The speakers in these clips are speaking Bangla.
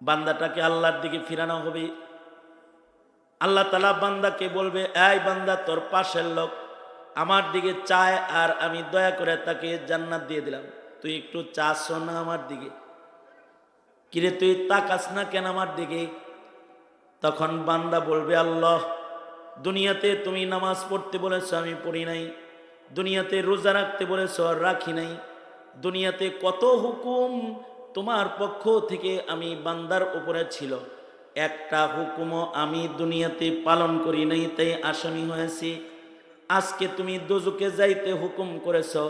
বান্দাটাকে আল্লাহর দিকে ফিরানো হবে। আল্লাহ তাআলা বান্দাকে বলবে, এই বান্দা, তোর পাশের লোক আমার দিকে চায় আর আমি দয়া করে তাকে জান্নাত দিয়ে দিলাম, তুই একটু চাস না আমার দিকে? কিরে তুই তাকাস না কেন আমার দিকে? তখন বান্দা বলবে, আল্লাহ, দুনিয়াতে তুমি নামাজ পড়তে বলেছো, আমি পড়ি নাই। দুনিয়াতে রোজা রাখতে বলেছো, আর রাখি নাই। দুনিয়াতে কত হুকুম তোমার পক্ষ থেকে আমি বান্দার উপরে ছিল, একটা হুকুমও আমি দুনিয়াতে পালন করি নাই, তাই আসামি হয়েছি। আজকে তুমি দোজকে যাইতে হুকুম করেছো,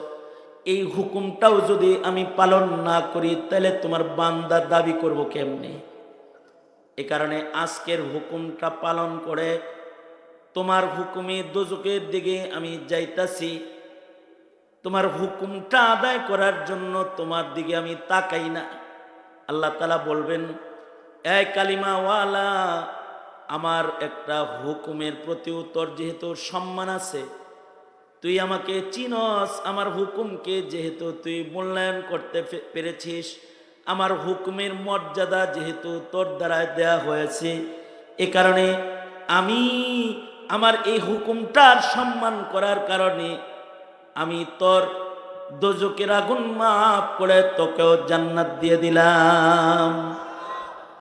এই হুকুমটাও যদি আমি পালন না করি তাহলে তোমার বান্দা দাবি করব কেমনে? এ কারণে আজকের হুকুমটা পালন করে তোমার হুকুমে দোজকের দিকে আমি যাইতাছি। তোমার হুকুমটা আদায় করার জন্য তোমার দিকে আমি তাকাই না। আল্লাহ তাআলা বলবেন, এই কালিমাওয়ালা, আমার একটা হুকুমের প্রতি তোর যেহেতু সম্মান আছে, তুই আমাকে চিনস, আমার হুকুমকে যেহেতু তুই মূল্যায়ন করতে পেরেছিস, আমার হুকুমের মর্যাদা যেহেতু তোর দ্বারায় দেয়া হয়েছে, এ কারণে আমি আমার এই হুকুমটার সম্মান করার কারণে আমি তোর দোজকের আগুন মাফ করে তোকেও জান্নাত দিয়ে দিলাম।